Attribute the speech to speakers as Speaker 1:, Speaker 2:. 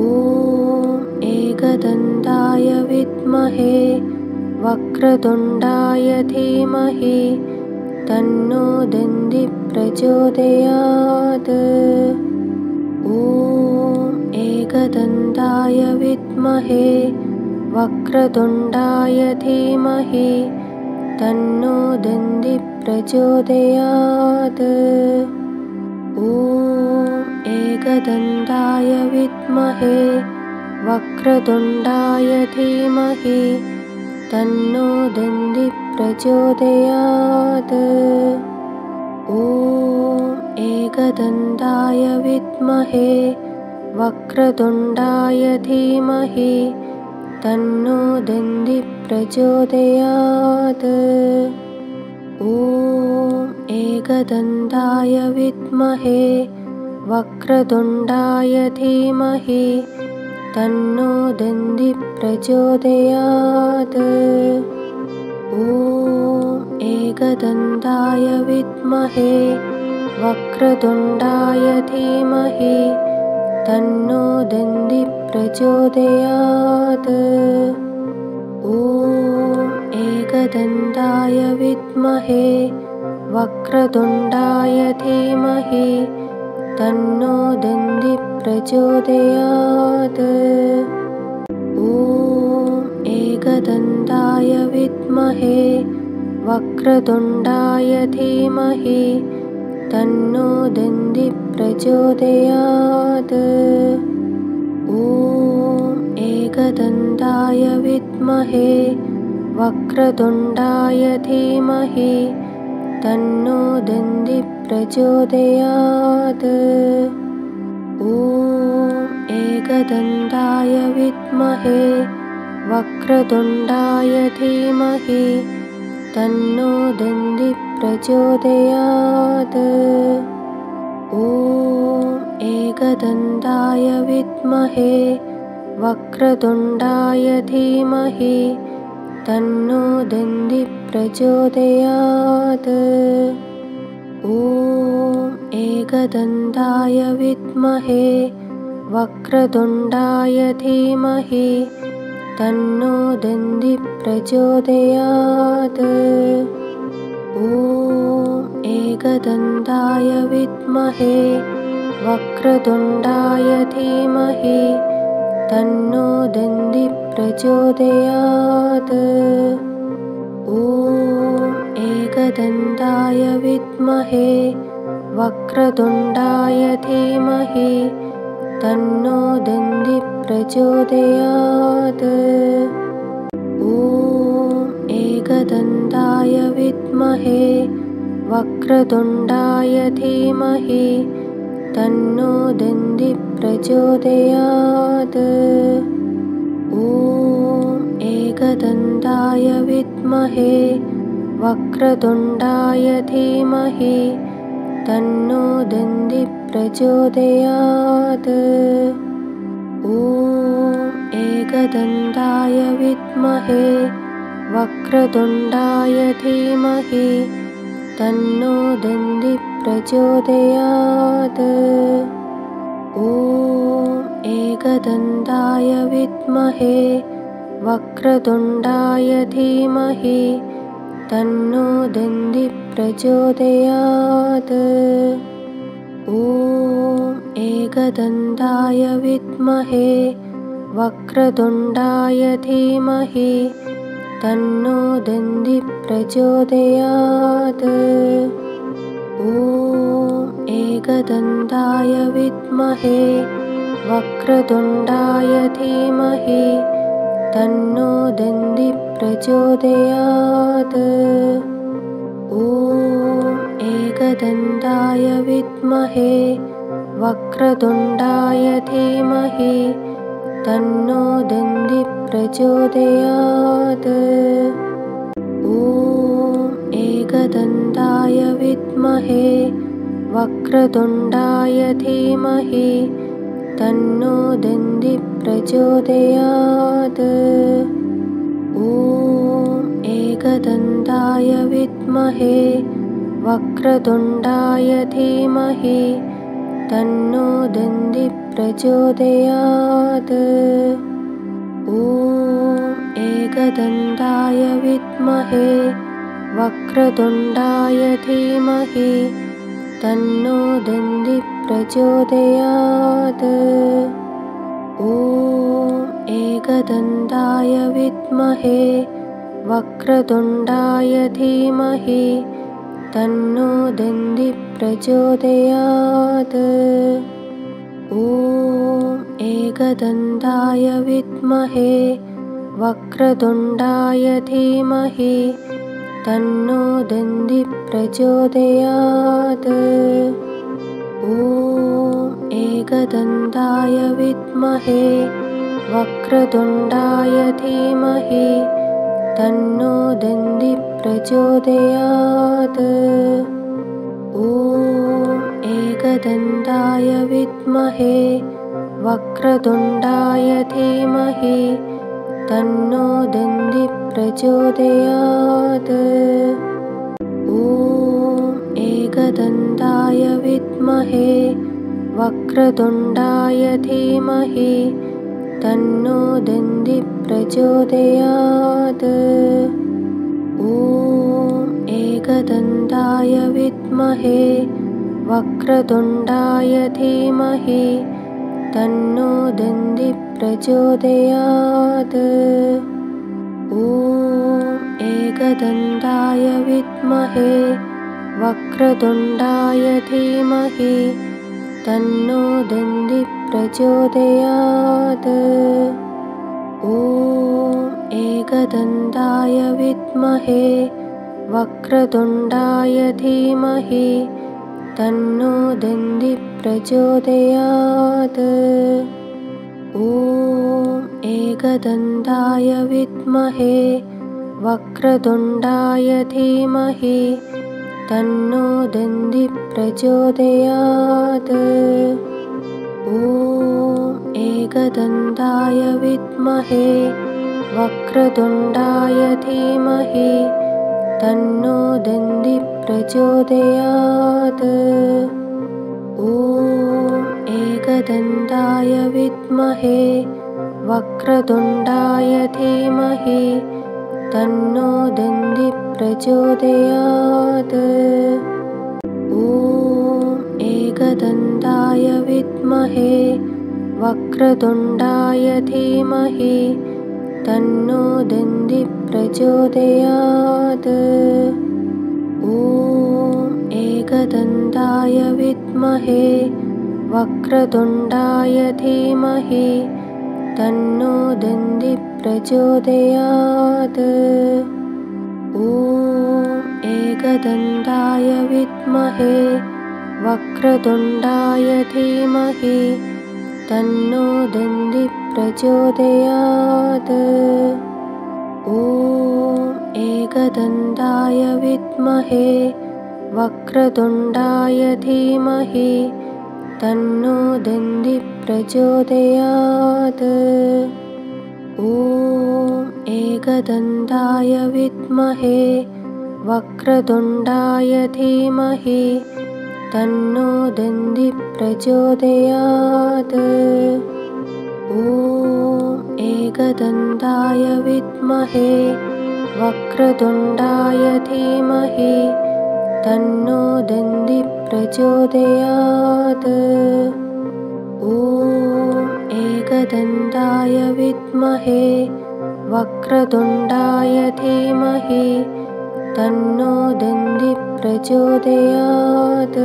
Speaker 1: ॐ एकदन्ताय विद्महे वक्रतुण्डाय धीमहि तन्नो दन्ति प्रचोदयात्। ॐ एकदन्ताय विद्महे वक्रतुण्डाय धीमहि तन्नो दन्ति प्रचोदयात्। ॐ एकदन्ताय विद्महे वक्रतुण्डाय धीमहि तन्नो दन्ति प्रचोदयात्। ॐ एकदन्ताय विद्महे वक्रतुण्डाय धीमहि तन्नो दन्ति प्रचोदयात्। ॐ एकदन्ताय विद्महे वक्रतुण्डाय धीमहि तन्नो दन्ति प्रचोदयात्। ॐ एकदन्ताय विद्महे वक्रतुण्डाय धीमहि तन्नो दन्ति प्रचोदयात्। ॐ एकदन्ताय विद्महे वक्रतुण्डाय धीमहि तन्नो दन्ति प्रचोदयात्। ॐ एकदन्ताय विद्महे वक्रतुण्डाय धीमहि तन्नो दन्ति प्रचोदयात्। ॐ एकदन्ताय विद्महे वक्रतुण्डाय धीमहि तन्नो दन्ति प्रचोदयात्। ॐ एकदन्ताय विद्महे वक्रतुण्डाय धीमहि तन्नो दन्ति प्रचोदयात्। ॐ एकदन्ताय विद्महे वक्रतुण्डाय धीमहि तन्नो दन्ति प्रचोदयात्। ॐ एकदन्ताय विद्महे वक्रतुण्डाय धीमहि तन्नो दन्ति प्रचोदयात्। ॐ एकदन्ताय विद्महे वक्रतुण्डाय धीमहि तन्नो दन्ति प्रचोदयात्। ॐ एकदन्ताय विद्महे वक्रतुण्डाय धीमहि तन्नो दन्ति प्रचोदयात्। ॐ एकदन्ताय विद्महे वक्रतुण्डाय धीमहि तन्नो दन्ति प्रचोदयात्। ॐ एकदन्ताय विद्महे वक्रतुण्डाय धीमहि तन्नो दन्ति प्रचोदयात्। ॐ एकदन्ताय विद्महे वक्रतुण्डाय धीमहि तन्नो दन्ति प्रचोदयात्। ॐ एकदन्ताय विद्महे वक्रतुण्डाय धीमहि तन्नो दन्ति प्रचोदयात्। ॐ एकदन्ताय विद्महे वक्रतुण्डाय धीमहि तन्नो दन्ति प्रचोदयात्। ॐ एकदन्ताय विद्महे वक्रतुण्डाय धीमहि तन्नो दन्ति प्रचोदयात्। ॐ एकदन्ताय विद्महे वक्रतुण्डाय धीमहि तन्नो दन्ति प्रचोदयात्। ॐ एकदन्ताय विद्महे वक्रतुण्डाय धीमहि तन्नो दन्ति प्रचोदयात्। ॐ एकदन्ताय विद्महे वक्रतुण्डाय धीमहि तन्नो दन्ति प्रचोदयात्। ॐ एकदन्ताय विद्महे वक्रतुण्डाय धीमहि तन्नो दन्ति प्रचोदयात्। ॐ एकदन्ताय विद्महे वक्रतुण्डाय धीमहि तन्नो दन्ति प्रचोदयात्। ॐ एकदन्ताय विद्महे वक्रतुण्डाय धीमहि तन्नो दन्ति प्रचोदयात्। ॐ एकदन्ताय विद्महे वक्रतुण्डाय धीमहि तन्नो दन्ति प्रचोदयात्। ॐ एकदन्ताय विद्महे वक्रतुण्डाय धीमहि तन्नो दन्ति प्रचोदयात्। ॐ एकदन्ताय विद्महे वक्रतुण्डाय धीमहि तन्नो दन्ति प्रचोदयात्। ॐ एकदन्ताय विद्महे वक्रतुण्डाय धीमहि तन्नो दन्ति प्रचोदयात्। ॐ एकदन्ताय विद्महे वक्रतुण्डाय धीमहि तन्नो दन्ति प्रचोदयात्। ॐ एकदन्ताय विद्महे वक्रतुण्डाय धीमहि तन्नो दन्ति प्रचोदयात्। ॐ एकदन्ताय विद्महे वक्रतुण्डाय धीमहि तन्नो दन्ति प्रचोदयात्। ॐ एकदन्ताय विद्महे वक्रतुण्डाय धीमहि तन्नो दन्ति प्रचोदयात्। ॐ एकदन्ताय विद्महे वक्रतुण्डाय धीमहि तन्नो दन्ति प्रचोदयात्। ॐ एकदन्ताय विद्महे वक्रतुण्डाय धीमहि तन्नो दन्ति प्रचोदयात्। ॐ एकदन्ताय विद्महे वक्रतुण्डाय धीमहि तन्नो दन्ति प्रचोदयात्। ॐ एकदन्ताय विद्महे वक्रतुण्डाय धीमहि तन्नो दन्ति प्रचोदयात्। ॐ एकदन्ताय विद्महे वक्रतुण्डाय धीमहि तन्नो दन्ति प्रचोदयात्। ॐ एकदन्ताय विद्महे वक्रतुण्डाय धीमहि तन्नो दन्ति प्रचोदयात्। ॐ एकदन्ताय विद्महे वक्रतुण्डाय धीमहि तन्नो दन्ति प्रचोदयात्। ॐ एकदन्ताय विद्महे वक्रतुण्डाय धीमहि तन्नो दन्ति प्रचोदयात्।